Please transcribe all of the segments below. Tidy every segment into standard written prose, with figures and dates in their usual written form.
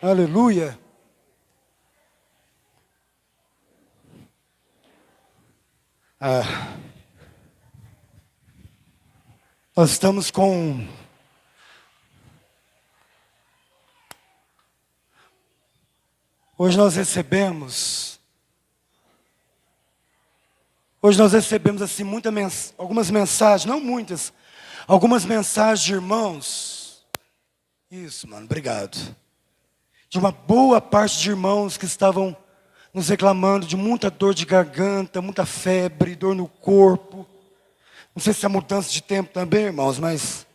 Aleluia. Nós estamos com Hoje nós recebemos assim algumas mensagens, não muitas, algumas mensagens de irmãos. Isso, mano, obrigado. De uma boa parte de irmãos que estavam nos reclamando de muita dor de garganta, muita febre, dor no corpo. Não sei se é mudança de tempo também, irmãos, mas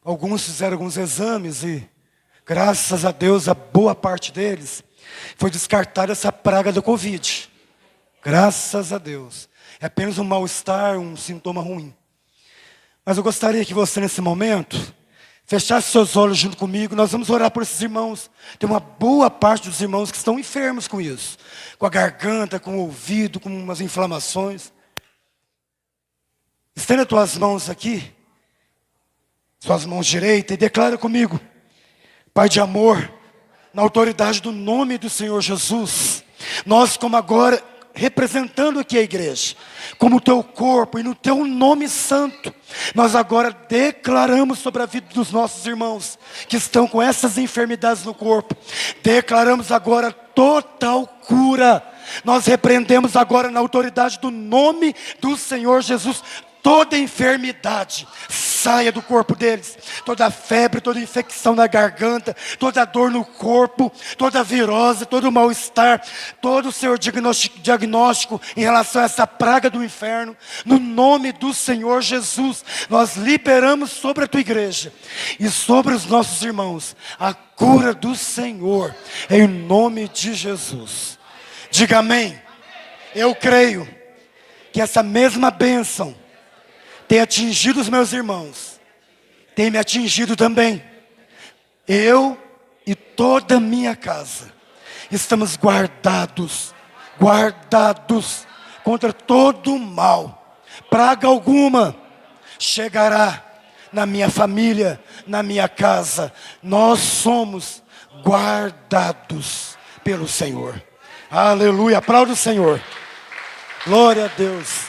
alguns fizeram alguns exames e, graças a Deus, a boa parte deles foi descartada essa praga da Covid. Graças a Deus. É apenas um mal-estar, um sintoma ruim. Mas eu gostaria que você, nesse momento, fechasse seus olhos junto comigo. Nós vamos orar por esses irmãos. Tem uma boa parte dos irmãos que estão enfermos com isso. Com a garganta, com o ouvido, com umas inflamações. Estenda as tuas mãos aqui. Suas mãos direitas e declara comigo. Pai de amor, na autoridade do nome do Senhor Jesus, nós como agora, representando aqui a igreja, como o teu corpo e no teu nome santo, nós agora declaramos sobre a vida dos nossos irmãos, que estão com essas enfermidades no corpo, declaramos agora total cura, nós repreendemos agora na autoridade do nome do Senhor Jesus, toda enfermidade saia do corpo deles, toda febre, toda infecção na garganta, toda dor no corpo, toda virose, todo mal-estar, todo o seu diagnóstico em relação a essa praga do inferno, no nome do Senhor Jesus, nós liberamos sobre a tua igreja e sobre os nossos irmãos a cura do Senhor, em nome de Jesus. Diga amém. Eu creio que essa mesma bênção tem atingido os meus irmãos, tem me atingido também. Eu e toda a minha casa estamos guardados contra todo o mal. Praga alguma chegará na minha família, na minha casa. Nós somos guardados pelo Senhor. Aleluia, aplauda o Senhor. Glória a Deus.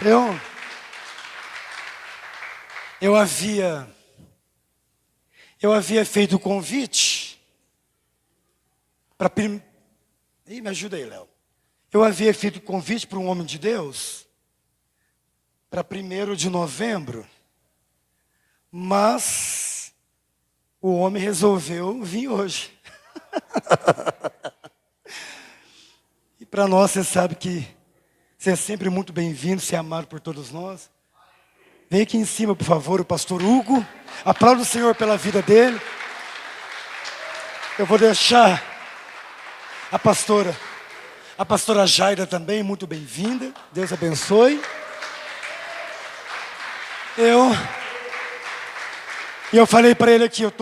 Eu havia feito o convite para... Me ajuda aí, Léo. Eu havia feito o convite para um homem de Deus para 1º de novembro, mas o homem resolveu vir hoje. E para nós, você sabe que você é sempre muito bem-vindo, você é amado por todos nós. Vem aqui em cima, por favor, o pastor Hugo. Aplauda o Senhor pela vida dele. Eu vou deixar a pastora Jaira também, muito bem-vinda. Deus abençoe. Eu falei para ele aqui, eu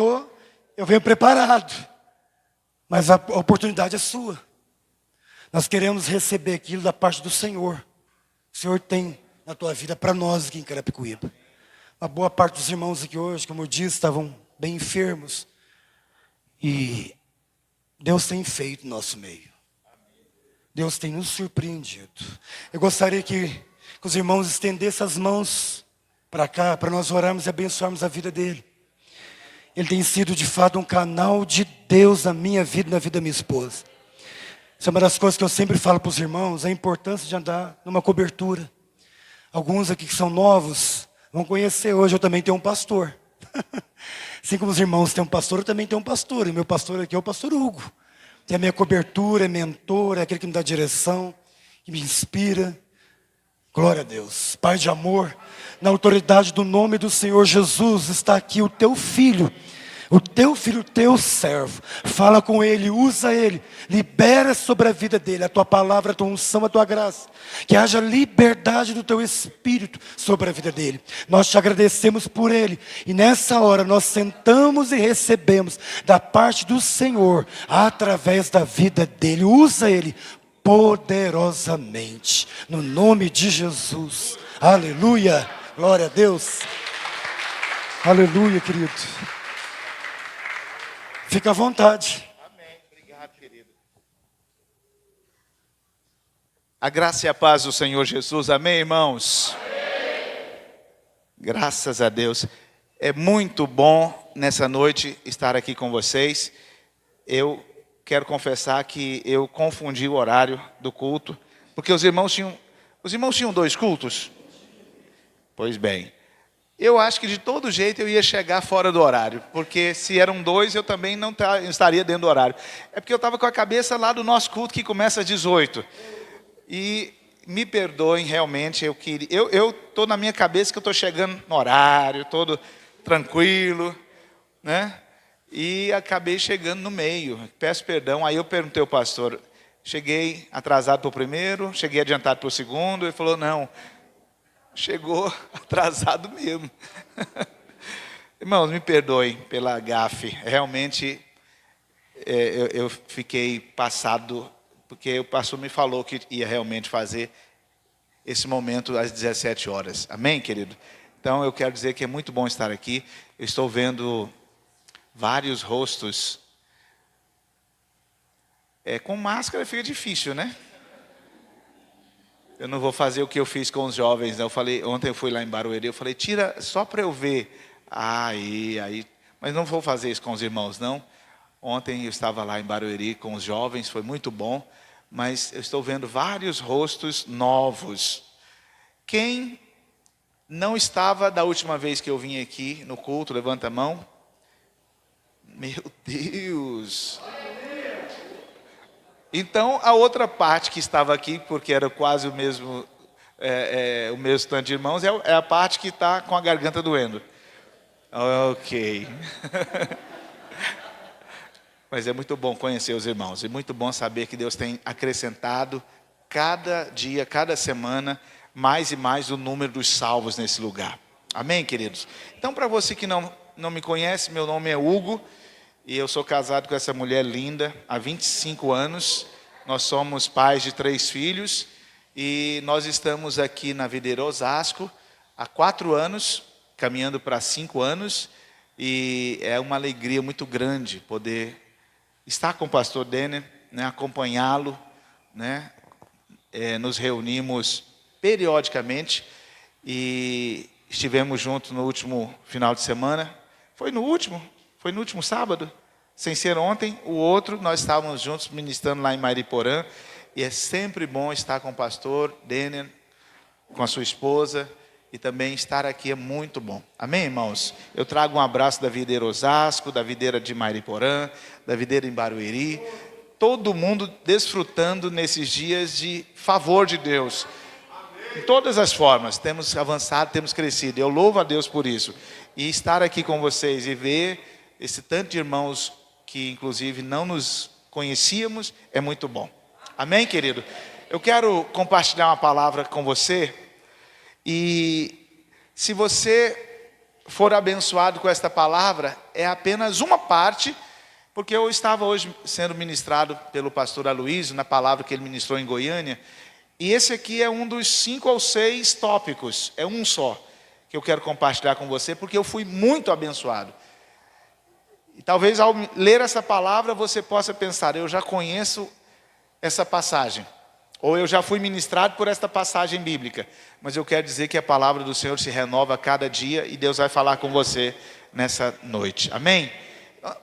venho preparado. Mas a oportunidade é sua. Nós queremos receber aquilo da parte do Senhor. O Senhor tem na tua vida para nós aqui em Carapicuíba. Uma boa parte dos irmãos aqui hoje, como eu disse, estavam bem enfermos. E Deus tem feito no nosso meio. Deus tem nos surpreendido. Eu gostaria que os irmãos estendessem as mãos para cá, para nós orarmos e abençoarmos a vida dele. Ele tem sido de fato um canal de Deus na minha vida e na vida da minha esposa. Isso é uma das coisas que eu sempre falo para os irmãos, a importância de andar numa cobertura. Alguns aqui que são novos vão conhecer hoje, eu também tenho um pastor. Assim como os irmãos têm um pastor, eu também tenho um pastor. E meu pastor aqui é o pastor Hugo. Tem a minha cobertura, é mentor, é aquele que me dá direção, que me inspira. Glória a Deus. Pai de amor, na autoridade do nome do Senhor Jesus, está aqui o teu filho, o teu servo. Fala com ele, usa ele, libera sobre a vida dele a tua palavra, a tua unção, a tua graça. Que haja liberdade do teu espírito sobre a vida dele. Nós te agradecemos por ele. E nessa hora nós sentamos e recebemos da parte do Senhor, através da vida dele. Usa ele poderosamente, no nome de Jesus. Aleluia, glória a Deus. Aleluia, querido. Fica à vontade. Amém. Obrigado, querido. A graça e a paz do Senhor Jesus. Amém, irmãos? Amém. Graças a Deus. É muito bom nessa noite estar aqui com vocês. Eu quero confessar que eu confundi o horário do culto, porque os irmãos tinham 2 cultos. Pois bem, eu acho que de todo jeito eu ia chegar fora do horário, porque se eram 2 eu também não estaria dentro do horário. É porque eu estava com a cabeça lá do nosso culto que começa às 18. E me perdoem, realmente, eu estou na minha cabeça que eu estou chegando no horário, todo tranquilo, né? E acabei chegando no meio, peço perdão. Aí eu perguntei ao pastor, cheguei atrasado para o primeiro, cheguei adiantado para o segundo. Ele falou, não, chegou atrasado mesmo. Irmãos, me perdoem pela gafe, realmente eu fiquei passado, porque o pastor me falou que ia realmente fazer esse momento às 17 horas. Amém, querido? Então eu quero dizer que é muito bom estar aqui. Eu estou vendo vários rostos. Com máscara fica difícil, né? Eu não vou fazer o que eu fiz com os jovens, né? Ontem eu fui lá em Barueri, eu falei, tira só para eu ver. Aí. Mas não vou fazer isso com os irmãos, não. Ontem eu estava lá em Barueri com os jovens, foi muito bom. Mas eu estou vendo vários rostos novos. Quem não estava da última vez que eu vim aqui no culto, levanta a mão. Meu Deus! Então, a outra parte que estava aqui, porque era quase o mesmo tanto de irmãos, é a parte que está com a garganta doendo. Ok. Mas é muito bom conhecer os irmãos. É muito bom saber que Deus tem acrescentado cada dia, cada semana, mais e mais o número dos salvos nesse lugar. Amém, queridos? Então, para você que não me conhece, meu nome é Hugo. E eu sou casado com essa mulher linda há 25 anos. Nós somos pais de 3 filhos. E nós estamos aqui na Videira Osasco há 4 anos, caminhando para 5 anos. E é uma alegria muito grande poder estar com o pastor Denner, né, acompanhá-lo, né? Nos reunimos periodicamente. E estivemos juntos no último final de semana. Foi no último sábado, sem ser ontem. O outro, nós estávamos juntos ministrando lá em Mariporã. E é sempre bom estar com o pastor Denner, com a sua esposa. E também estar aqui é muito bom. Amém, irmãos? Eu trago um abraço da Videira Osasco, da Videira de Mariporã, da Videira em Barueri. Todo mundo desfrutando nesses dias de favor de Deus. Em todas as formas, temos avançado, temos crescido. Eu louvo a Deus por isso. E estar aqui com vocês e ver esse tanto de irmãos que inclusive não nos conhecíamos é muito bom. Amém, querido? Eu quero compartilhar uma palavra com você. E se você for abençoado com esta palavra, é apenas uma parte, porque eu estava hoje sendo ministrado pelo pastor Aloysio na palavra que ele ministrou em Goiânia. E esse aqui é um dos 5 ou 6 tópicos, é um só, que eu quero compartilhar com você, porque eu fui muito abençoado. E talvez ao ler essa palavra você possa pensar, eu já conheço essa passagem, ou eu já fui ministrado por esta passagem bíblica. Mas eu quero dizer que a palavra do Senhor se renova a cada dia e Deus vai falar com você nessa noite. Amém?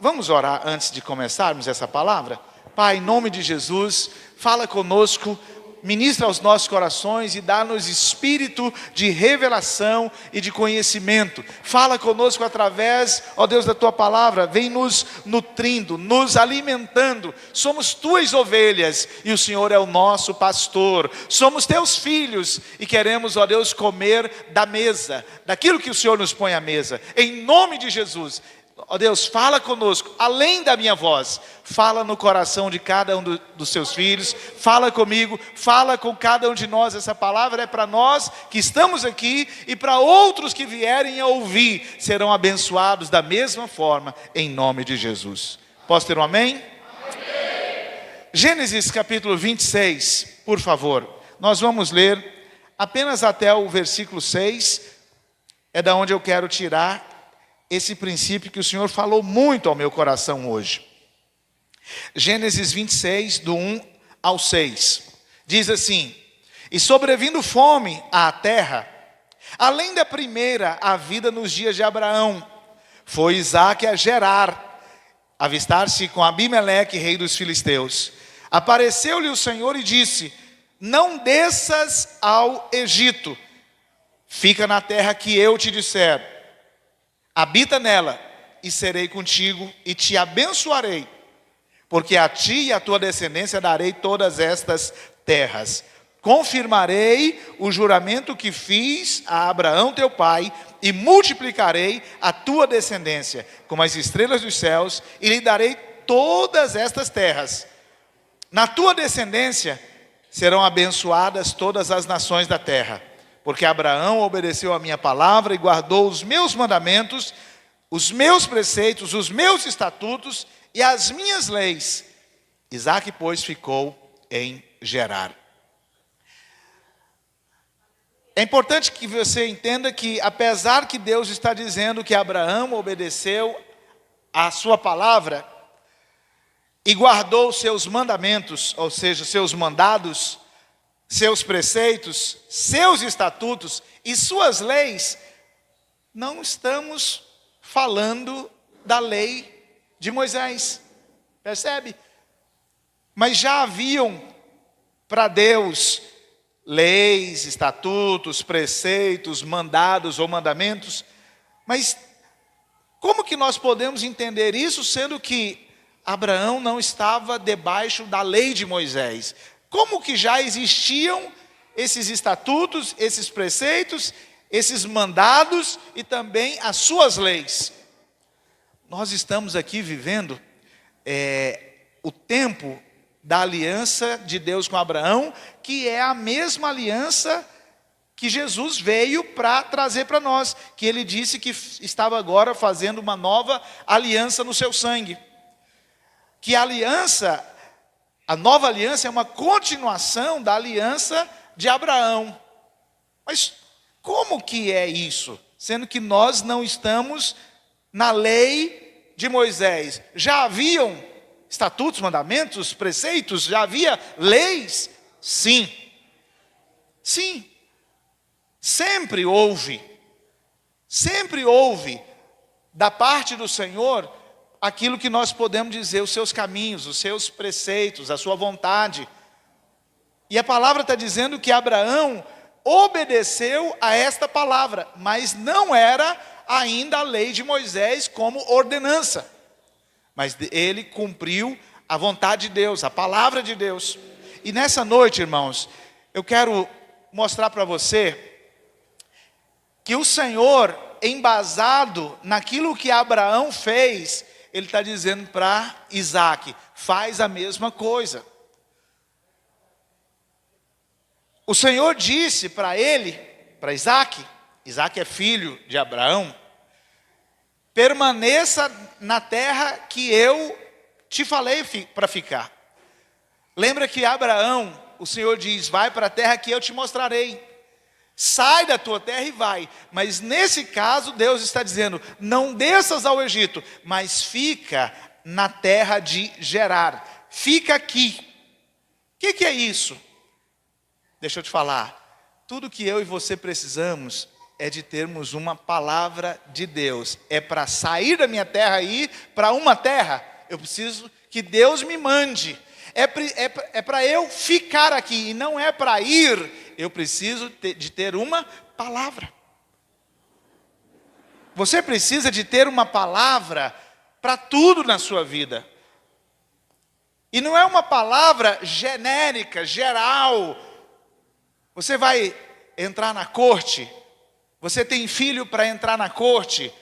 Vamos orar antes de começarmos essa palavra? Pai, em nome de Jesus, fala conosco, ministra aos nossos corações e dá-nos espírito de revelação e de conhecimento. Fala conosco através, ó Deus, da Tua palavra. Vem nos nutrindo, nos alimentando. Somos Tuas ovelhas e o Senhor é o nosso pastor. Somos Teus filhos e queremos, ó Deus, comer da mesa, daquilo que o Senhor nos põe à mesa. Em nome de Jesus. Ó Deus, fala conosco, além da minha voz, fala no coração de cada um dos seus filhos, fala comigo, fala com cada um de nós. Essa palavra é para nós que estamos aqui e para outros que vierem a ouvir, serão abençoados da mesma forma, em nome de Jesus. Posso ter um amém? Amém. Gênesis capítulo 26, por favor, nós vamos ler apenas até o versículo 6, é da onde eu quero tirar esse princípio que o Senhor falou muito ao meu coração hoje. Gênesis 26, do 1 ao 6. Diz assim: E sobrevindo fome à terra, além da primeira havida nos dias de Abraão, foi Isaque a Gerar, avistar-se com Abimeleque, rei dos filisteus. Apareceu-lhe o Senhor e disse: Não desças ao Egito, fica na terra que eu te disser. Habita nela, e serei contigo, e te abençoarei, porque a ti e à tua descendência darei todas estas terras. Confirmarei o juramento que fiz a Abraão teu pai, e multiplicarei a tua descendência como as estrelas dos céus, e lhe darei todas estas terras. Na tua descendência serão abençoadas todas as nações da terra, porque Abraão obedeceu a minha palavra e guardou os meus mandamentos, os meus preceitos, os meus estatutos e as minhas leis. Isaque, pois, ficou em Gerar. É importante que você entenda que, apesar que Deus está dizendo que Abraão obedeceu a sua palavra e guardou os seus mandamentos, ou seja, seus mandados, seus preceitos, seus estatutos e suas leis, não estamos falando da lei de Moisés, percebe? Mas já haviam para Deus leis, estatutos, preceitos, mandados ou mandamentos, mas como que nós podemos entender isso, sendo que Abraão não estava debaixo da lei de Moisés? Como que já existiam esses estatutos, esses preceitos, esses mandados e também as suas leis? Nós estamos aqui vivendo o tempo da aliança de Deus com Abraão, que é a mesma aliança que Jesus veio para trazer para nós, que ele disse que estava agora fazendo uma nova aliança no seu sangue. Que a nova aliança é uma continuação da aliança de Abraão. Mas como que é isso? Sendo que nós não estamos na lei de Moisés. Já haviam estatutos, mandamentos, preceitos? Já havia leis? Sim. Sim. Sempre houve da parte do Senhor aquilo que nós podemos dizer, os seus caminhos, os seus preceitos, a sua vontade. E a palavra está dizendo que Abraão obedeceu a esta palavra, mas não era ainda a lei de Moisés como ordenança. Mas ele cumpriu a vontade de Deus, a palavra de Deus. E nessa noite, irmãos, eu quero mostrar para você que o Senhor, embasado naquilo que Abraão fez, ele está dizendo para Isaque: faz a mesma coisa. O Senhor disse para ele, para Isaque é filho de Abraão: permaneça na terra que eu te falei para ficar. Lembra que Abraão, o Senhor diz: vai para a terra que eu te mostrarei. Sai da tua terra e vai. Mas nesse caso Deus está dizendo: não desças ao Egito, mas fica na terra de Gerar. Fica aqui. O que é isso? Deixa eu te falar. Tudo que eu e você precisamos é de termos uma palavra de Deus. É para sair da minha terra e ir para uma terra. Eu preciso que Deus me mande. É para eu ficar aqui e não é para ir. Eu preciso de ter uma palavra. Você precisa de ter uma palavra para tudo na sua vida. E não é uma palavra genérica, geral. Você vai entrar na corte. Você tem filho para entrar na corte.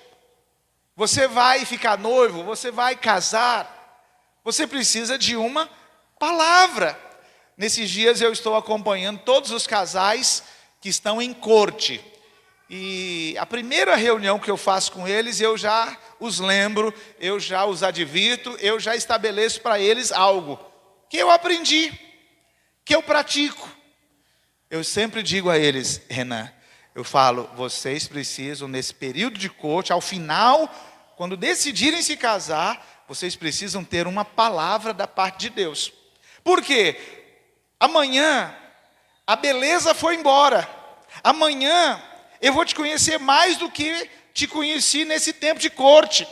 Você vai ficar noivo. Você vai casar. Você precisa de uma palavra. Nesses dias eu estou acompanhando todos os casais que estão em corte. E a primeira reunião que eu faço com eles, eu já os lembro, eu já os advirto, eu já estabeleço para eles algo que eu aprendi, que eu pratico. Eu sempre digo a eles: Renan, Eu falo, vocês precisam, nesse período de corte, ao final, quando decidirem se casar, vocês precisam ter uma palavra da parte de Deus. Por quê? Amanhã, a beleza foi embora. Amanhã, eu vou te conhecer mais do que te conheci nesse tempo de corte.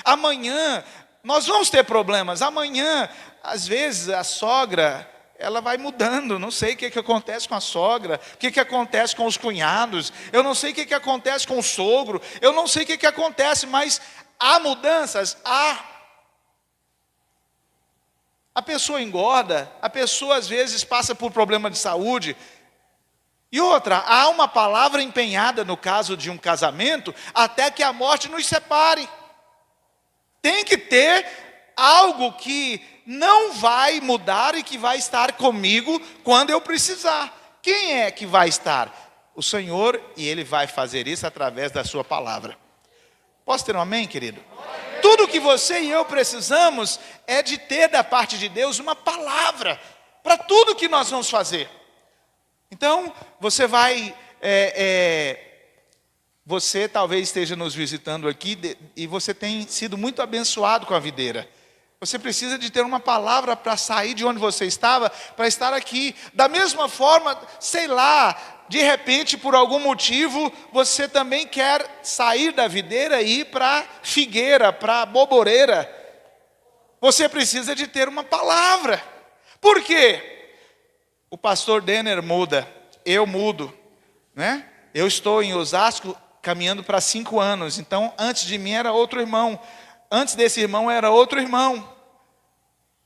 Amanhã, nós vamos ter problemas. Amanhã, às vezes, a sogra, ela vai mudando. Não sei o que acontece com a sogra, o que acontece com os cunhados, eu não sei o que acontece com o sogro, eu não sei o que acontece, mas há mudanças, há. A pessoa engorda, a pessoa às vezes passa por problema de saúde. E outra, há uma palavra empenhada no caso de um casamento, até que a morte nos separe. Tem que ter algo que não vai mudar e que vai estar comigo quando eu precisar. Quem é que vai estar? O Senhor, e Ele vai fazer isso através da sua palavra. Posso ter um amém, querido? Tudo que você e eu precisamos é de ter da parte de Deus uma palavra para tudo que nós vamos fazer. Então, você vai, você talvez esteja nos visitando aqui e você tem sido muito abençoado com a videira. Você precisa de ter uma palavra para sair de onde você estava, para estar aqui. Da mesma forma, sei lá, de repente, por algum motivo, você também quer sair da videira e ir para figueira, para boboreira. Você precisa de ter uma palavra. Por quê? O pastor Denner muda, eu mudo, né? Eu estou em Osasco caminhando para 5 anos, então antes de mim era outro irmão, antes desse irmão era outro irmão.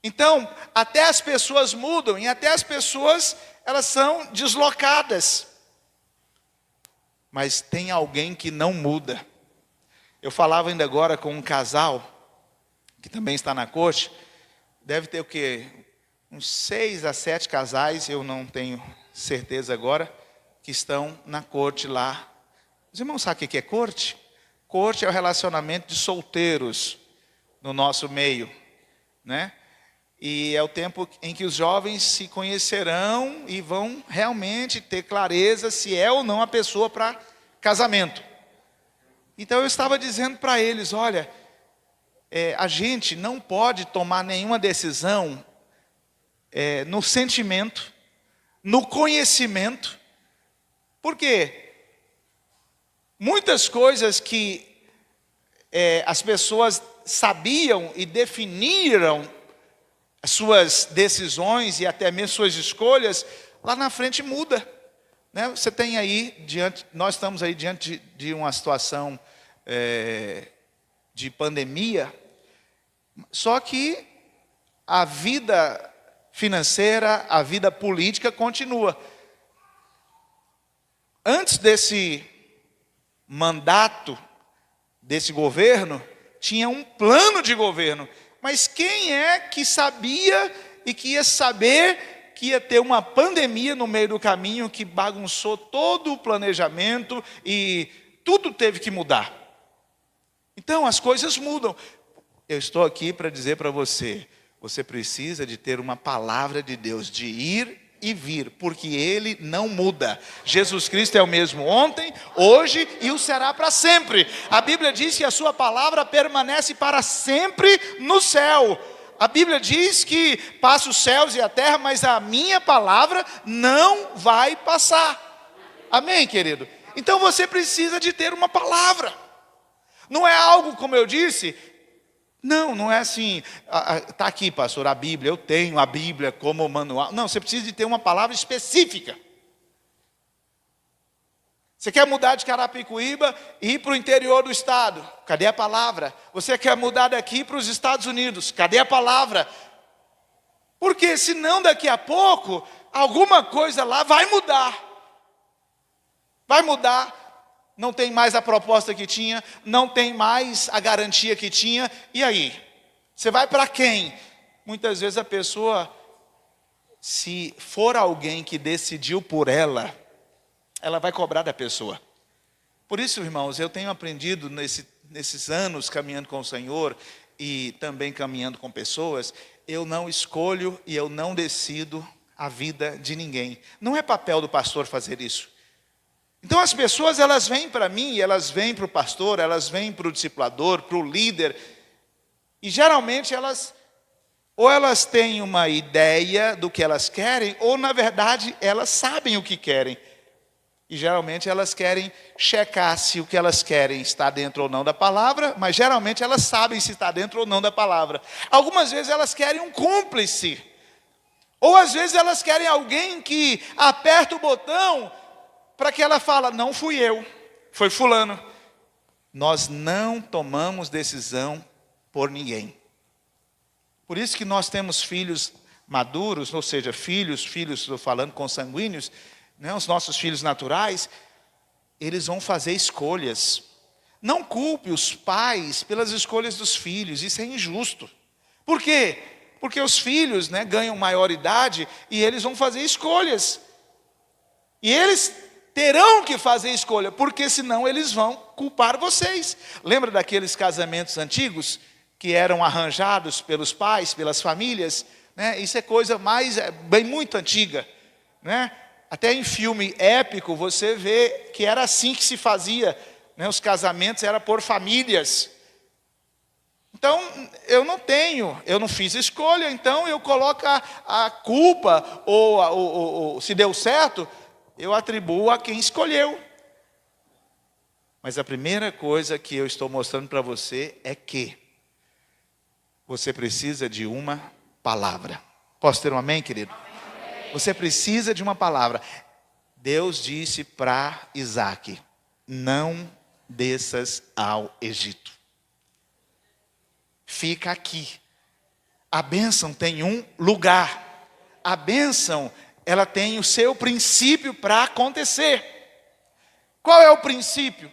Então, até as pessoas mudam e até as pessoas, elas são deslocadas. Mas tem alguém que não muda. Eu falava ainda agora com um casal, que também está na corte, deve ter o quê? Uns 6 a 7 casais, eu não tenho certeza agora, que estão na corte lá. Os irmãos sabem o que é corte? Corte é o relacionamento de solteiros no nosso meio, né? E é o tempo em que os jovens se conhecerão e vão realmente ter clareza se é ou não a pessoa para casamento. Então eu estava dizendo para eles, olha, a gente não pode tomar nenhuma decisão no sentimento, no conhecimento. Por quê? Muitas coisas que as pessoas sabiam e definiram as suas decisões e até mesmo suas escolhas, lá na frente muda, né? Você tem aí, nós estamos aí diante de uma situação de pandemia, só que a vida financeira, a vida política continua. Antes desse mandato, desse governo, tinha um plano de governo. Mas quem é que sabia e que ia saber que ia ter uma pandemia no meio do caminho que bagunçou todo o planejamento e tudo teve que mudar? Então as coisas mudam. Eu estou aqui para dizer para você, você precisa de ter uma palavra de Deus, de ir e vir, porque Ele não muda. Jesus Cristo é o mesmo ontem, hoje e o será para sempre. A Bíblia diz que a sua palavra permanece para sempre no céu. A Bíblia diz que passa os céus e a terra, mas a minha palavra não vai passar. Amém, querido? Então você precisa de ter uma palavra. Não é algo, como eu disse, não é assim, está aqui, pastor, a Bíblia, eu tenho a Bíblia como manual. Não, você precisa de ter uma palavra específica. Você quer mudar de Carapicuíba e ir para o interior do estado? Cadê a palavra? Você quer mudar daqui para os Estados Unidos? Cadê a palavra? Porque senão daqui a pouco, alguma coisa lá vai mudar. Vai mudar. Não tem mais a proposta que tinha, não tem mais a garantia que tinha, e aí? Você vai para quem? Muitas vezes a pessoa, se for alguém que decidiu por ela, ela vai cobrar da pessoa. Por isso, irmãos, eu tenho aprendido nesses anos caminhando com o Senhor e também caminhando com pessoas, eu não escolho e eu não decido a vida de ninguém. Não é papel do pastor fazer isso. Então as pessoas, elas vêm para mim, elas vêm para o pastor, elas vêm para o discipulador, para o líder, e geralmente ou elas têm uma ideia do que elas querem, ou na verdade elas sabem o que querem. E geralmente elas querem checar se o que elas querem está dentro ou não da palavra, mas geralmente elas sabem se está dentro ou não da palavra. Algumas vezes elas querem um cúmplice, ou às vezes elas querem alguém que aperta o botão para que ela fale, não fui eu, foi fulano. Nós não tomamos decisão por ninguém. Por isso que nós temos filhos maduros, ou seja, filhos, estou falando consanguíneos, né, os nossos filhos naturais, eles vão fazer escolhas. Não culpe os pais pelas escolhas dos filhos, isso é injusto. Por quê? Porque os filhos, né, ganham maioridade e eles vão fazer escolhas. E eles terão que fazer escolha, porque senão eles vão culpar vocês. Lembra daqueles casamentos antigos que eram arranjados pelos pais, pelas famílias? Né? Isso é coisa bem muito antiga, né? Até em filme épico você vê que era assim que se fazia, né? Os casamentos eram por famílias. Então, eu não fiz escolha, então eu coloco a culpa, ou se deu certo, eu atribuo a quem escolheu. Mas a primeira coisa que eu estou mostrando para você é que você precisa de uma palavra. Posso ter um amém, querido? Você precisa de uma palavra. Deus disse para Isaac, não desças ao Egito. Fica aqui. A bênção tem um lugar. A bênção, ela tem o seu princípio para acontecer. Qual é o princípio?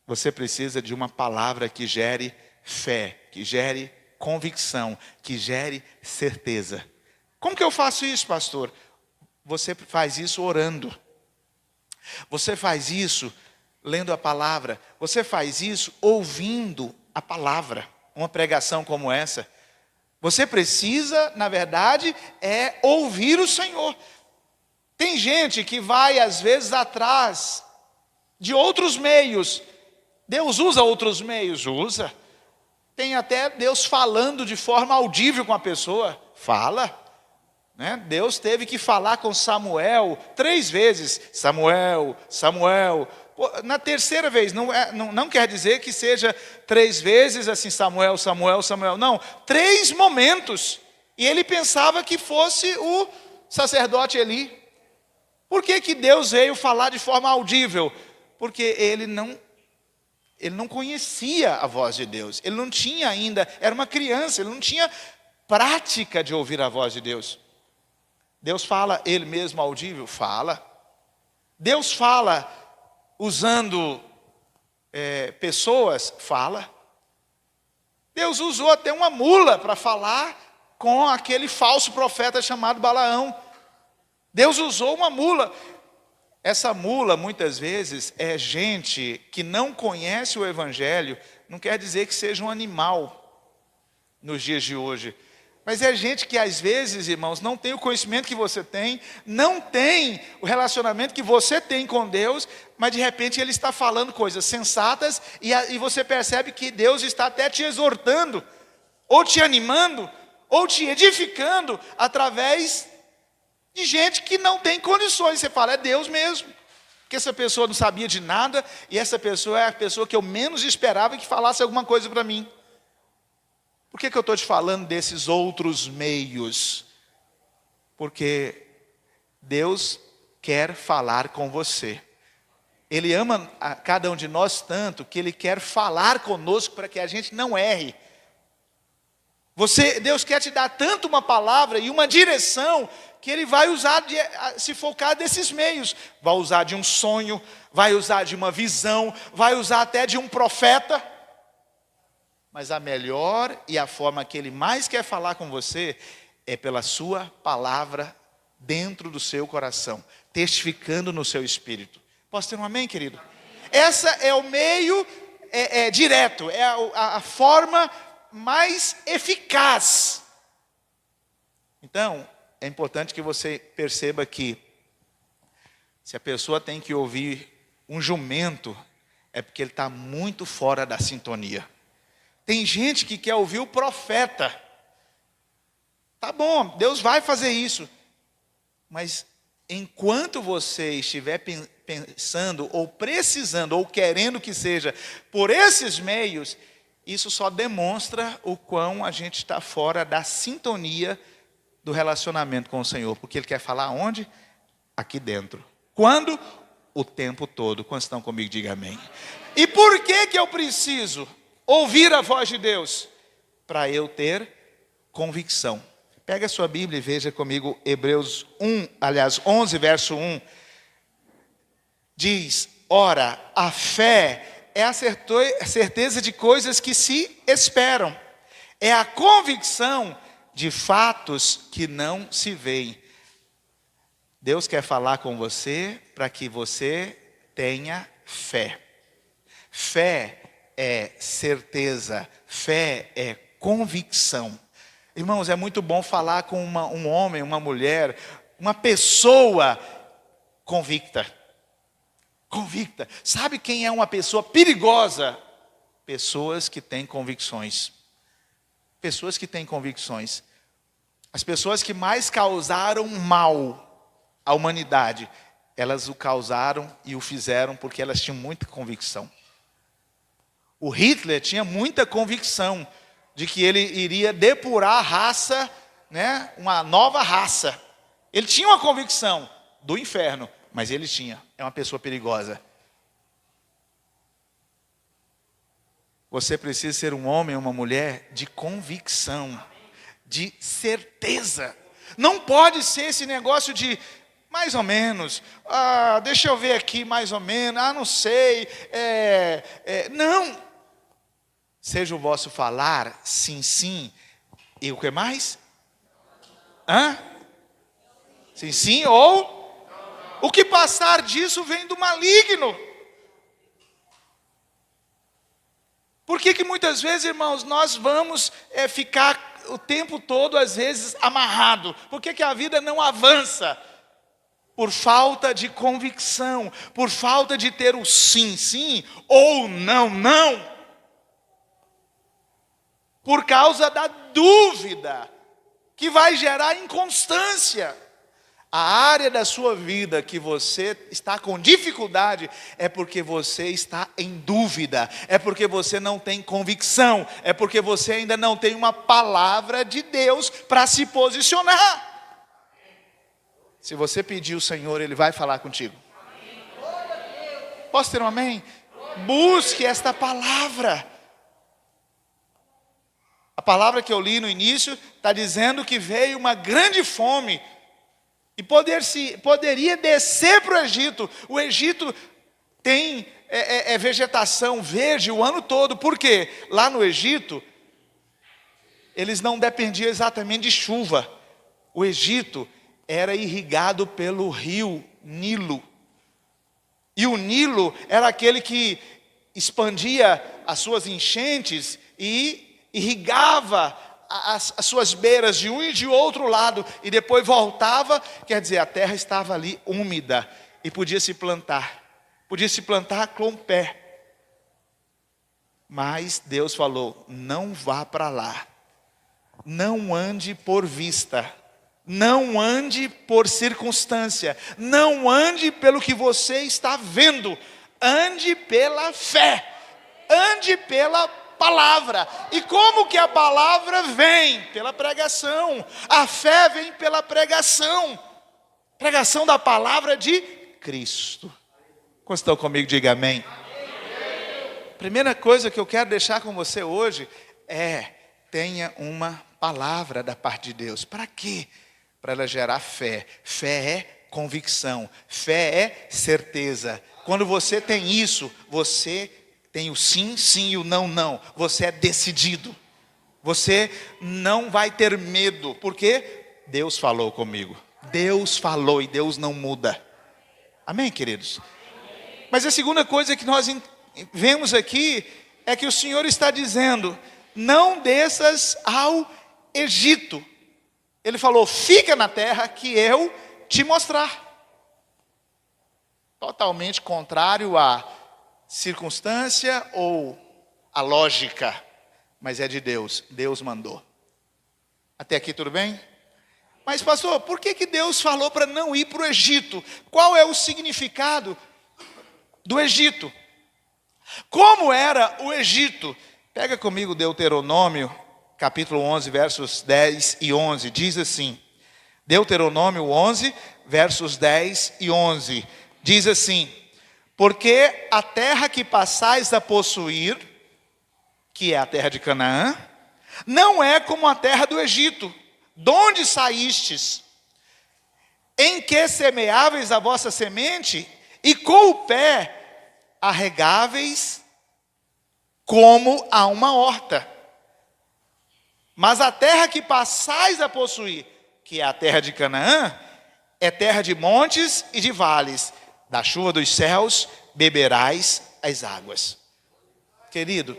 Você precisa de uma palavra que gere fé, que gere convicção, que gere certeza. Como que eu faço isso, pastor? Você faz isso orando. Você faz isso lendo a palavra. Você faz isso ouvindo a palavra. Uma pregação como essa. Você precisa, na verdade, ouvir o Senhor. Tem gente que vai, às vezes, atrás de outros meios. Deus usa outros meios? Usa. Tem até Deus falando de forma audível com a pessoa. Fala. Né? Deus teve que falar com Samuel 3 vezes. Samuel, Samuel. Na terceira vez, não quer dizer que seja 3 vezes assim, Samuel, Samuel, Samuel. Não, 3 momentos. E ele pensava que fosse o sacerdote Eli. Por que Deus veio falar de forma audível? Porque ele não conhecia a voz de Deus. Ele não tinha ainda, era uma criança, ele não tinha prática de ouvir a voz de Deus. Deus fala ele mesmo audível? Fala. Deus fala usando pessoas? Fala. Deus usou até uma mula para falar com aquele falso profeta chamado Balaão. Deus usou uma mula. Essa mula, muitas vezes, é gente que não conhece o Evangelho, não quer dizer que seja um animal nos dias de hoje. Mas é gente que, às vezes, irmãos, não tem o conhecimento que você tem, não tem o relacionamento que você tem com Deus, mas, de repente, ele está falando coisas sensatas e você percebe que Deus está até te exortando, ou te animando, ou te edificando, através de gente que não tem condições. Você fala, é Deus mesmo. Porque essa pessoa não sabia de nada, e essa pessoa é a pessoa que eu menos esperava que falasse alguma coisa para mim. Por que eu estou te falando desses outros meios? Porque Deus quer falar com você. Ele ama a cada um de nós tanto, que Ele quer falar conosco para que a gente não erre. Deus quer te dar tanto uma palavra e uma direção, que Ele vai usar, se focar desses meios. Vai usar de um sonho, vai usar de uma visão, vai usar até de um profeta. Mas a melhor e a forma que Ele mais quer falar com você é pela sua palavra dentro do seu coração, testificando no seu espírito. Posso ter um amém, querido? Essa é o meio direto, é a forma mais eficaz. Então, é importante que você perceba que Se a pessoa tem que ouvir um jumento, é porque ele está muito fora da sintonia. Tem gente que quer ouvir o profeta. Tá bom, Deus vai fazer isso. Mas enquanto você estiver pensando, ou precisando, ou querendo que seja por esses meios, isso só demonstra o quão a gente está fora da sintonia do relacionamento com o Senhor. Porque Ele quer falar onde? Aqui dentro. Quando? O tempo todo. Quantos estão comigo? Diga amém. E por que eu preciso ouvir a voz de Deus? Para eu ter convicção. Pega a sua Bíblia e veja comigo Hebreus 11, verso 1. Diz, ora, a fé é a certeza de coisas que se esperam. É a convicção de fatos que não se veem. Deus quer falar com você para que você tenha fé. Fé é certeza, fé é convicção. Irmãos, é muito bom falar com um homem, uma mulher, uma pessoa convicta. Convicta. Sabe quem é uma pessoa perigosa? Pessoas que têm convicções. Pessoas que têm convicções. As pessoas que mais causaram mal à humanidade, elas o causaram e o fizeram porque elas tinham muita convicção. O Hitler tinha muita convicção de que ele iria depurar a raça, né, uma nova raça. Ele tinha uma convicção do inferno, mas ele tinha. É uma pessoa perigosa. Você precisa ser um homem ou uma mulher de convicção, de certeza. Não pode ser esse negócio de mais ou menos, deixa eu ver aqui mais ou menos, não sei, não. Seja o vosso falar, sim, sim, e o que mais? Sim, sim, ou? O que passar disso vem do maligno. Por que muitas vezes, irmãos, nós vamos ficar o tempo todo, às vezes, amarrado? Por que a vida não avança? Por falta de convicção, por falta de ter o sim, sim, ou não, não. Por causa da dúvida, que vai gerar inconstância. A área da sua vida que você está com dificuldade é porque você está em dúvida, é porque você não tem convicção, é porque você ainda não tem uma palavra de Deus para se posicionar. Se você pedir o Senhor, Ele vai falar contigo. Posso ter um amém? Busque esta palavra. A palavra que eu li no início está dizendo que veio uma grande fome e poderia descer para o Egito. O Egito tem vegetação verde o ano todo. Por quê? Lá no Egito, eles não dependiam exatamente de chuva. O Egito era irrigado pelo rio Nilo. E o Nilo era aquele que expandia as suas enchentes e irrigava as suas beiras de um e de outro lado, e depois voltava, quer dizer, a terra estava ali úmida, e podia se plantar com pé. Mas Deus falou, não vá para lá, não ande por vista, não ande por circunstância, não ande pelo que você está vendo, ande pela fé, ande pela palavra. E como que a palavra vem? Pela pregação. A fé vem pela pregação. Pregação da palavra de Cristo. Quando estão comigo, diga amém. Primeira coisa que eu quero deixar com você hoje é: tenha uma palavra da parte de Deus. Para quê? Para ela gerar fé. Fé é convicção. Fé é certeza. Quando você tem isso, você tem o sim, sim e o não, não. Você é decidido. Você não vai ter medo. Porque Deus falou comigo. Deus falou e Deus não muda. Amém, queridos? Mas a segunda coisa que nós vemos aqui é que o Senhor está dizendo: não desças ao Egito. Ele falou: fica na terra que eu te mostrar. totalmente contrário à circunstância ou à lógica, mas é de Deus. Deus mandou. Até aqui tudo bem? Mas pastor, por que Deus falou para não ir para o Egito? Qual é o significado do Egito? Como era o Egito? Pega comigo Deuteronômio, capítulo 11, versos 10 e 11. Diz assim, Deuteronômio 11, versos 10 e 11. Diz assim, porque a terra que passais a possuir, que é a terra de Canaã, não é como a terra do Egito, donde saístes, em que semeáveis a vossa semente, e com o pé arregáveis como a uma horta. Mas a terra que passais a possuir, que é a terra de Canaã, é terra de montes e de vales, da chuva dos céus beberás as águas. Querido,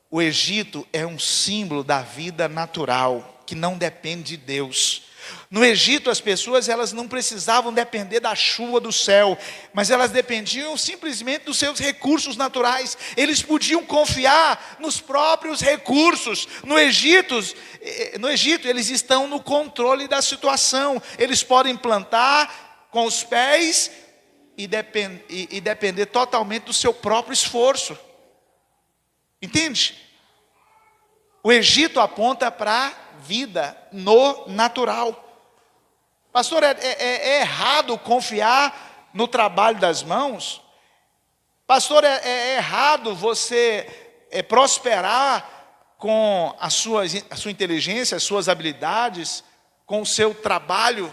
o Egito é um símbolo da vida natural, que não depende de Deus. No Egito as pessoas elas não precisavam depender da chuva do céu, mas elas dependiam simplesmente dos seus recursos naturais. Eles podiam confiar nos próprios recursos. No Egito eles estão no controle da situação. Eles podem plantar com os pés e depender totalmente do seu próprio esforço. Entende? O Egito aponta para a vida no natural. Pastor, é errado confiar no trabalho das mãos? Pastor, é errado você prosperar com a sua inteligência, as suas habilidades, com o seu trabalho,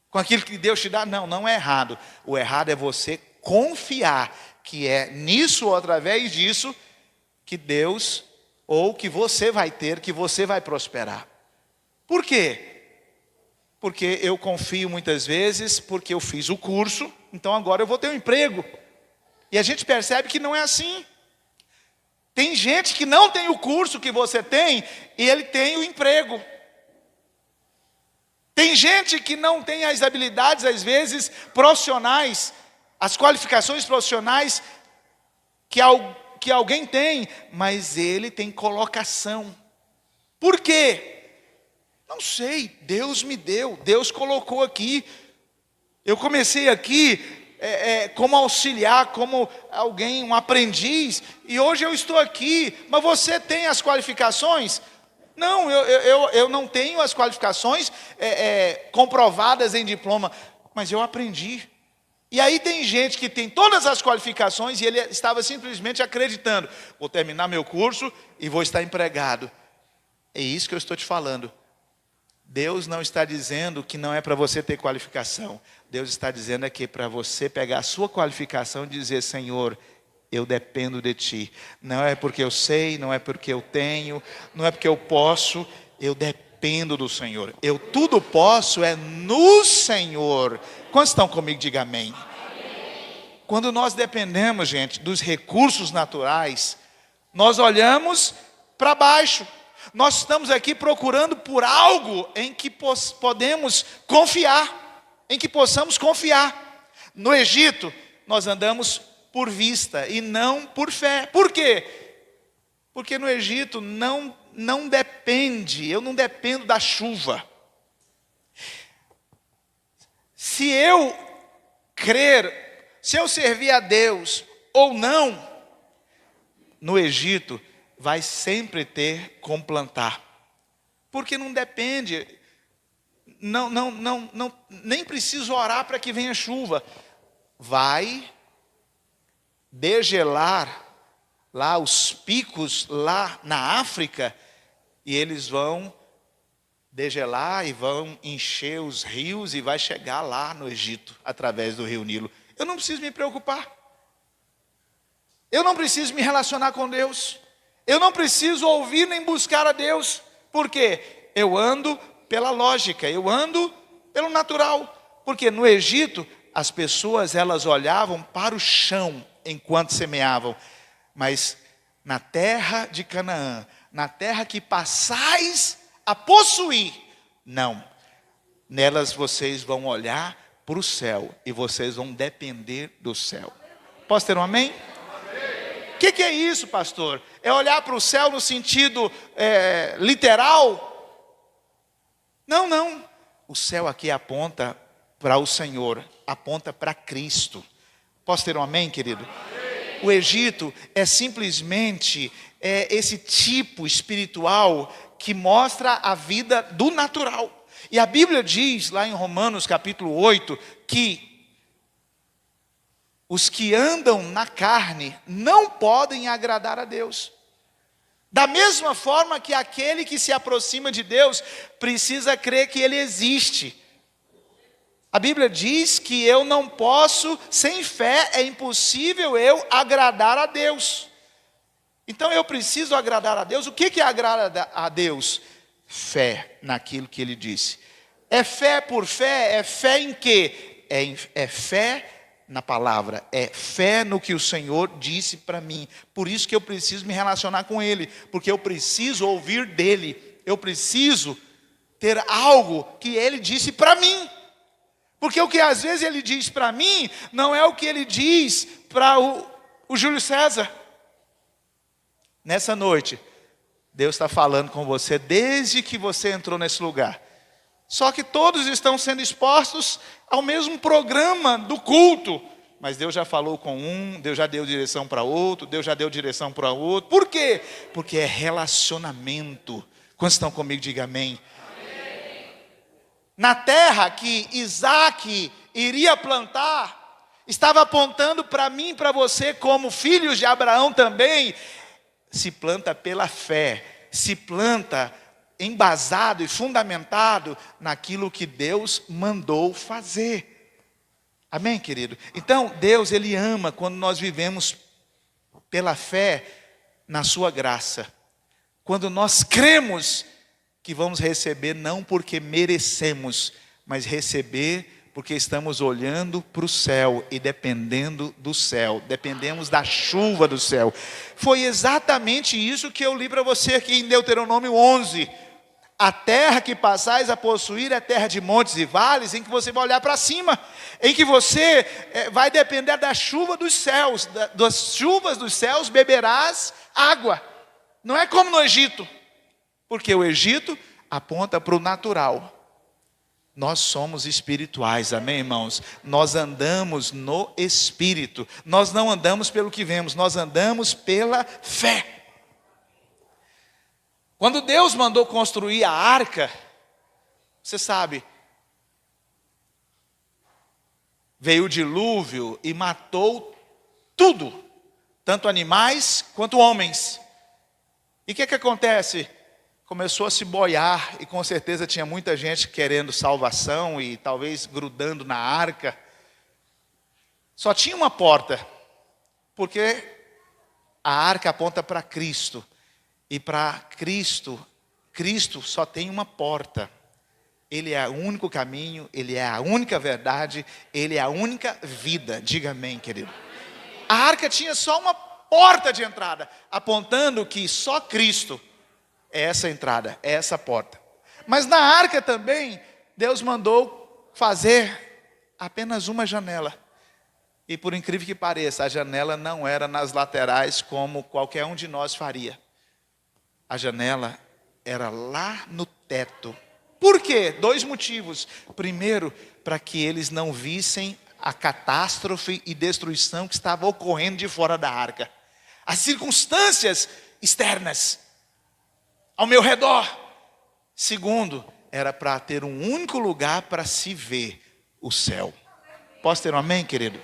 com aquilo que Deus te dá? Não, não é errado. O errado é você confiar que é nisso ou através disso que Deus, ou que você vai ter, que você vai prosperar. Por quê? Porque eu confio muitas vezes, porque eu fiz o curso, então agora eu vou ter um emprego. E a gente percebe que não é assim. Tem gente que não tem o curso que você tem, e ele tem o emprego. Tem gente que não tem as habilidades, às vezes, profissionais, as qualificações profissionais que alguém tem, mas ele tem colocação. Por quê? Não sei, Deus me deu, Deus colocou aqui. Eu comecei aqui como auxiliar, como alguém, um aprendiz, e hoje eu estou aqui. Mas você tem as qualificações? Não, eu não tenho as qualificações comprovadas em diploma, mas eu aprendi. E aí tem gente que tem todas as qualificações e ele estava simplesmente acreditando, vou terminar meu curso e vou estar empregado. É isso que eu estou te falando. Deus não está dizendo que não é para você ter qualificação. Deus está dizendo que é para você pegar a sua qualificação e dizer, Senhor, eu dependo de Ti. Não é porque eu sei, não é porque eu tenho, não é porque eu posso, eu dependo do Senhor. Eu tudo posso é no Senhor. Quantos estão comigo? Diga amém. Quando nós dependemos, gente, dos recursos naturais, nós olhamos para baixo. Nós estamos aqui procurando por algo em que podemos confiar, em que possamos confiar. No Egito, nós andamos por vista e não por fé. Por quê? Porque no Egito não depende, eu não dependo da chuva. Se eu crer, se eu servir a Deus ou não, no Egito vai sempre ter como plantar. Porque não depende, nem preciso orar para que venha chuva. Vai degelar lá os picos lá na África e eles vão degelar e vão encher os rios e vai chegar lá no Egito através do rio Nilo. Eu não preciso me preocupar. Eu não preciso me relacionar com Deus. Eu não preciso ouvir nem buscar a Deus. Por quê? Eu ando pela lógica, eu ando pelo natural. Porque no Egito as pessoas elas olhavam para o chão enquanto semeavam. Mas na terra de Canaã, na terra que passais a possuir, não. Nelas vocês vão olhar para o céu e vocês vão depender do céu. Posso ter um amém? O que é isso, pastor? É olhar para o céu no sentido literal? Não. O céu aqui aponta para o Senhor, aponta para Cristo. Posso ter um amém, querido? Amém. O Egito é simplesmente esse tipo espiritual que mostra a vida do natural. E a Bíblia diz lá em Romanos capítulo 8 que os que andam na carne não podem agradar a Deus. Da mesma forma que aquele que se aproxima de Deus precisa crer que Ele existe. A Bíblia diz que eu não posso, sem fé é impossível eu agradar a Deus. Então eu preciso agradar a Deus. O que é agradar a Deus? Fé naquilo que Ele disse. É fé por fé? É fé em quê? É fé na palavra, é fé no que o Senhor disse para mim. Por isso que eu preciso me relacionar com Ele, porque eu preciso ouvir dEle, eu preciso ter algo que Ele disse para mim, porque o que às vezes Ele diz para mim, não é o que Ele diz para o Júlio César. Nessa noite, Deus está falando com você desde que você entrou nesse lugar. Só que todos estão sendo expostos ao mesmo programa do culto. Mas Deus já falou com um, Deus já deu direção para outro, Deus já deu direção para outro. Por quê? Porque é relacionamento. Quantos estão comigo? Diga amém. Amém. Na terra que Isaac iria plantar, estava apontando para mim e para você como filhos de Abraão também. Se planta pela fé, se planta embasado e fundamentado naquilo que Deus mandou fazer. Amém, querido? Então, Deus, Ele ama quando nós vivemos pela fé na sua graça. Quando nós cremos que vamos receber não porque merecemos, mas receber porque estamos olhando para o céu e dependendo do céu, dependemos da chuva do céu. Foi exatamente isso que eu li para você aqui em Deuteronômio 11. A terra que passais a possuir é terra de montes e vales, em que você vai olhar para cima, em que você vai depender da chuva dos céus, das chuvas dos céus beberás água. Não é como no Egito, porque o Egito aponta para o natural. Nós somos espirituais, amém, irmãos? Nós andamos no Espírito, nós não andamos pelo que vemos, nós andamos pela fé. Quando Deus mandou construir a arca, você sabe, veio o dilúvio e matou tudo, tanto animais quanto homens. E o que acontece? Começou a se boiar e com certeza tinha muita gente querendo salvação e talvez grudando na arca. Só tinha uma porta, porque a arca aponta para Cristo. E para Cristo, Cristo só tem uma porta. Ele é o único caminho, Ele é a única verdade, Ele é a única vida. Diga amém, querido. A arca tinha só uma porta de entrada, apontando que só Cristo é essa entrada, é essa porta. Mas na arca também, Deus mandou fazer apenas uma janela. E por incrível que pareça, a janela não era nas laterais como qualquer um de nós faria. A janela era lá no teto. Por quê? 2 motivos. Primeiro, para que eles não vissem a catástrofe e destruição que estava ocorrendo de fora da arca. As circunstâncias externas ao meu redor. Segundo, era para ter um único lugar para se ver, o céu. Posso ter um amém, querido?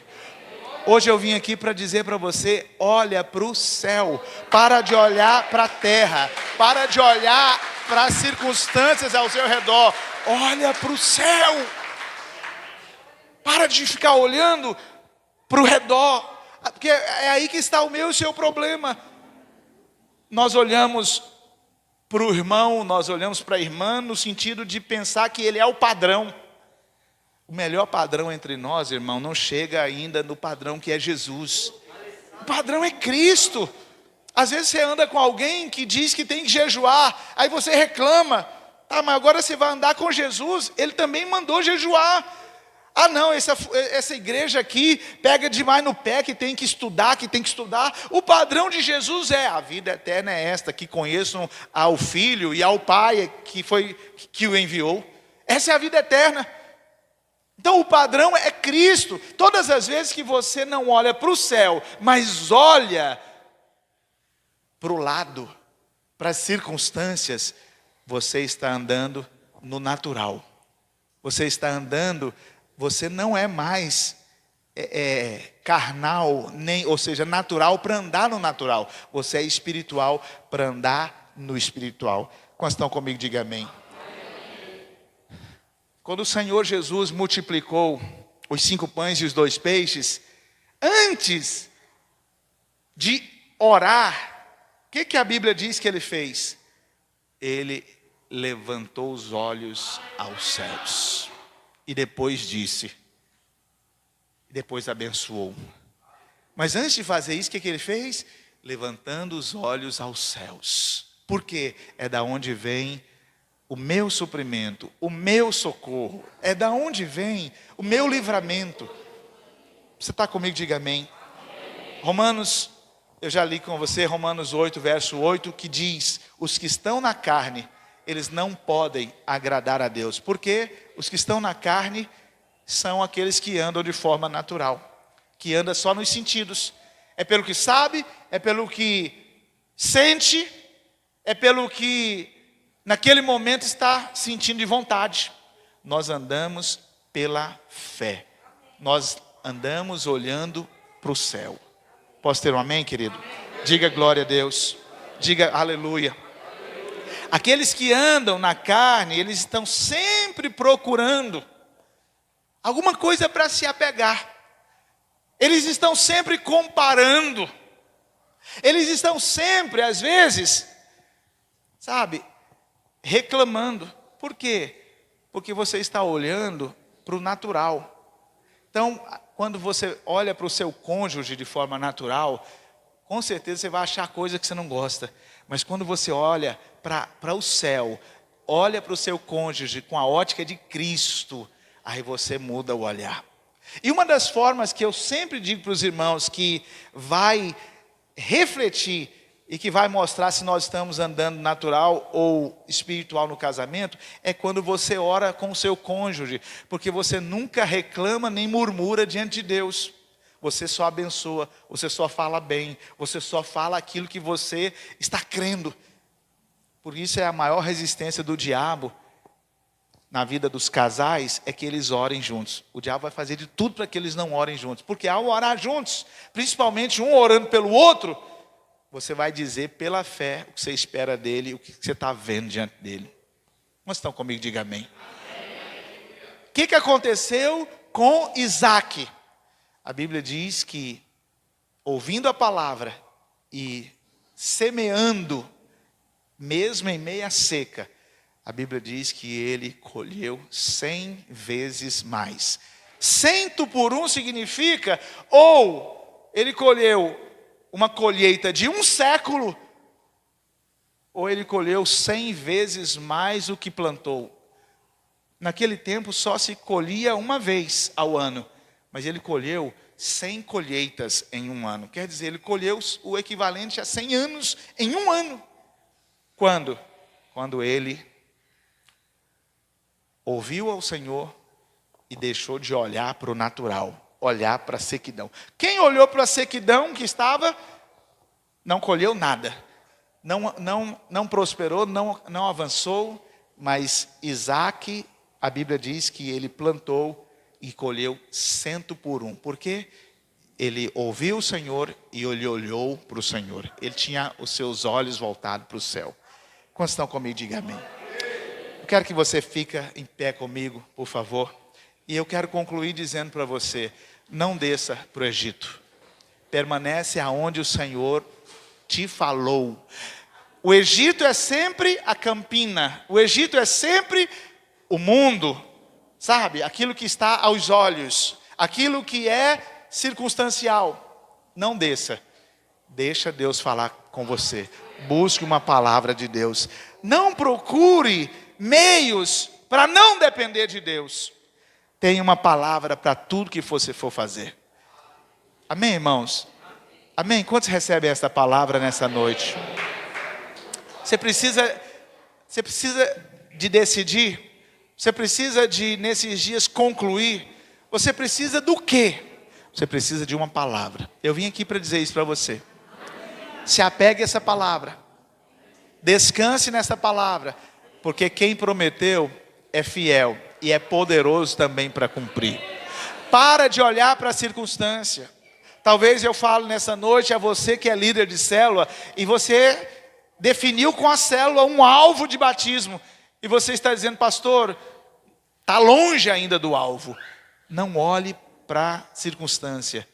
Hoje eu vim aqui para dizer para você, olha para o céu, para de olhar para a terra, para de olhar para as circunstâncias ao seu redor, olha para o céu, para de ficar olhando para o redor, porque é aí que está o meu e o seu problema. Nós olhamos para o irmão, nós olhamos para a irmã no sentido de pensar que ele é o padrão. O melhor padrão entre nós, irmão, não chega ainda no padrão que é Jesus. O padrão é Cristo. Às vezes você anda com alguém que diz que tem que jejuar, aí você reclama. Tá, mas agora você vai andar com Jesus, Ele também mandou jejuar. Ah não, essa igreja aqui pega demais no pé, que tem que estudar, O padrão de Jesus é: a vida eterna é esta, que conheçam ao Filho e ao Pai que o enviou. Essa é a vida eterna. Então o padrão é Cristo. Todas as vezes que você não olha para o céu, mas olha para o lado, para as circunstâncias, você está andando no natural. Você não é mais carnal, ou seja, natural para andar no natural. Você é espiritual para andar no espiritual. Quantos estão comigo? Diga amém. Quando o Senhor Jesus multiplicou os 5 pães e os 2 peixes, antes de orar, o que a Bíblia diz que ele fez? Ele levantou os olhos aos céus e depois depois abençoou. Mas antes de fazer isso, o que ele fez? Levantando os olhos aos céus. Por quê? É da onde vem o meu suprimento, o meu socorro. É da onde vem o meu livramento. Você está comigo? Diga amém. Romanos, eu já li com você, Romanos 8, verso 8, que diz: os que estão na carne, eles não podem agradar a Deus. Porque os que estão na carne são aqueles que andam de forma natural, que andam só nos sentidos. É pelo que sabe, é pelo que sente, é pelo que naquele momento está sentindo de vontade. Nós andamos pela fé. Nós andamos olhando para o céu. Posso ter um amém, querido? Diga glória a Deus. Diga aleluia. Aqueles que andam na carne, eles estão sempre procurando alguma coisa para se apegar. Eles estão sempre comparando. Eles estão sempre, às vezes, reclamando. Por quê? Porque você está olhando para o natural. Então, quando você olha para o seu cônjuge de forma natural, com certeza você vai achar coisa que você não gosta. Mas quando você olha para o céu, olha para o seu cônjuge com a ótica de Cristo, aí você muda o olhar. E uma das formas que eu sempre digo para os irmãos que vai refletir e que vai mostrar se nós estamos andando natural ou espiritual no casamento, é quando você ora com o seu cônjuge, porque você nunca reclama nem murmura diante de Deus. Você só abençoa, você só fala bem, você só fala aquilo que você está crendo. Por isso é a maior resistência do diabo na vida dos casais, é que eles orem juntos. O diabo vai fazer de tudo para que eles não orem juntos, porque ao orar juntos, principalmente um orando pelo outro, você vai dizer pela fé o que você espera dele, o que você está vendo diante dele. Quantos estão comigo? Diga amém. O que aconteceu com Isaac? A Bíblia diz que, ouvindo a palavra e semeando, mesmo em meia seca, a Bíblia diz que ele colheu 100 vezes mais. 100 por 1 significa, ou ele colheu uma colheita de 1 século, ou ele colheu 100 vezes mais o que plantou. Naquele tempo só se colhia uma vez ao ano, mas ele colheu 100 colheitas em um ano. Quer dizer, ele colheu o equivalente a 100 anos em um ano. Quando? Quando ele ouviu ao Senhor e deixou de olhar para o natural, olhar para a sequidão. Quem olhou para a sequidão que estava, não colheu nada, não prosperou, não avançou, mas Isaac, a Bíblia diz que ele plantou e colheu 100 por 1. Por quê? Ele ouviu o Senhor e ele olhou para o Senhor. Ele tinha os seus olhos voltados para o céu. Quantos estão comigo? Diga amém. Eu quero que você fique em pé comigo, por favor. E eu quero concluir dizendo para você: não desça para o Egito. Permanece aonde o Senhor te falou. O Egito é sempre a campina. O Egito é sempre o mundo. Sabe? Aquilo que está aos olhos. Aquilo que é circunstancial. Não desça. Deixa Deus falar com você. Busque uma palavra de Deus. Não procure meios para não depender de Deus. Tenha uma palavra para tudo que você for fazer. Amém, irmãos? Amém? Quantos recebem essa palavra nessa noite? Você precisa de decidir. Você precisa de, nesses dias, concluir. Você precisa do quê? Você precisa de uma palavra. Eu vim aqui para dizer isso para você. Se apegue a essa palavra. Descanse nessa palavra. Porque quem prometeu é fiel e é poderoso também para cumprir. Para de olhar para a circunstância. Talvez eu falo nessa noite a você que é líder de célula e você definiu com a célula um alvo de batismo. E você está dizendo, pastor, está longe ainda do alvo. Não olhe para a circunstância.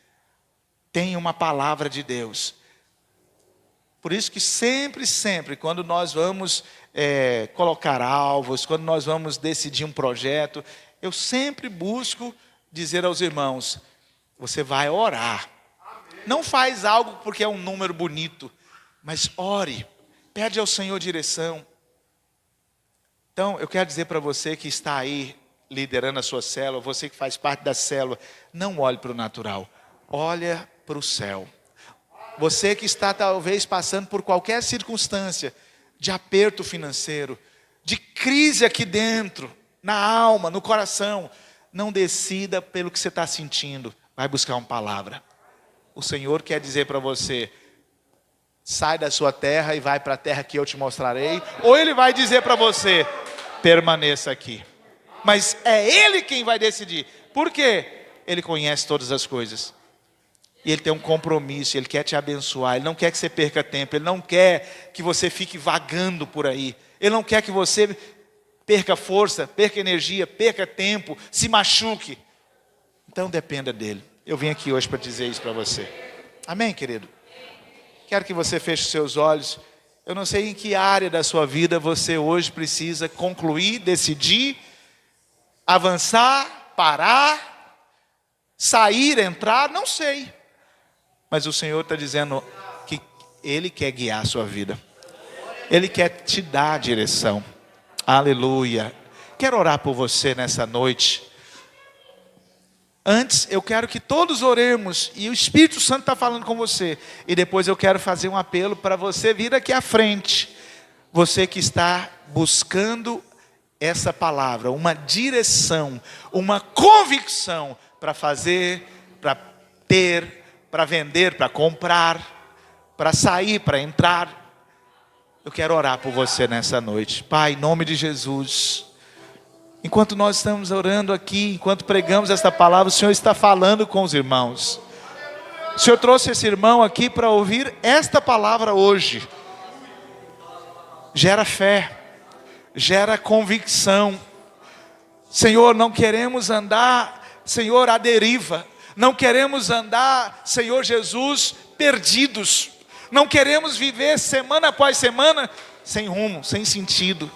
Tenha uma palavra de Deus. Por isso que sempre, quando nós vamos colocar alvos, quando nós vamos decidir um projeto, eu sempre busco dizer aos irmãos, você vai orar. Não faz algo porque é um número bonito, mas ore, pede ao Senhor direção. Então, eu quero dizer para você que está aí liderando a sua célula, você que faz parte da célula, não olhe para o natural, olha para o céu. Você que está talvez passando por qualquer circunstância de aperto financeiro, de crise aqui dentro, na alma, no coração, não decida pelo que você está sentindo, vai buscar uma palavra. O Senhor quer dizer para você, sai da sua terra e vai para a terra que eu te mostrarei. Ou Ele vai dizer para você, permaneça aqui. Mas é Ele quem vai decidir. Por quê? Ele conhece todas as coisas. E Ele tem um compromisso, Ele quer te abençoar. Ele não quer que você perca tempo, Ele não quer que você fique vagando por aí. Ele não quer que você perca força, perca energia, perca tempo, se machuque. Então dependa dEle. Eu vim aqui hoje para dizer isso para você. Amém, querido? Quero que você feche os seus olhos. Eu não sei em que área da sua vida você hoje precisa concluir, decidir, avançar, parar, sair, entrar, não sei. Mas o Senhor está dizendo que Ele quer guiar a sua vida. Ele quer te dar a direção. Aleluia. Quero orar por você nessa noite. Antes, eu quero que todos oremos, e o Espírito Santo está falando com você. E depois eu quero fazer um apelo para você vir aqui à frente. Você que está buscando essa palavra, uma direção, uma convicção para fazer, para ter, para vender, para comprar, para sair, para entrar. Eu quero orar por você nessa noite. Pai, em nome de Jesus. Enquanto nós estamos orando aqui, enquanto pregamos esta palavra, o Senhor está falando com os irmãos. O Senhor trouxe esse irmão aqui para ouvir esta palavra hoje. Gera fé, gera convicção. Senhor, não queremos andar, Senhor, à deriva. Não queremos andar, Senhor Jesus, perdidos. Não queremos viver semana após semana sem rumo, sem sentido.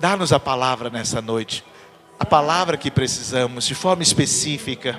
Dá-nos a palavra nessa noite. A palavra que precisamos, de forma específica.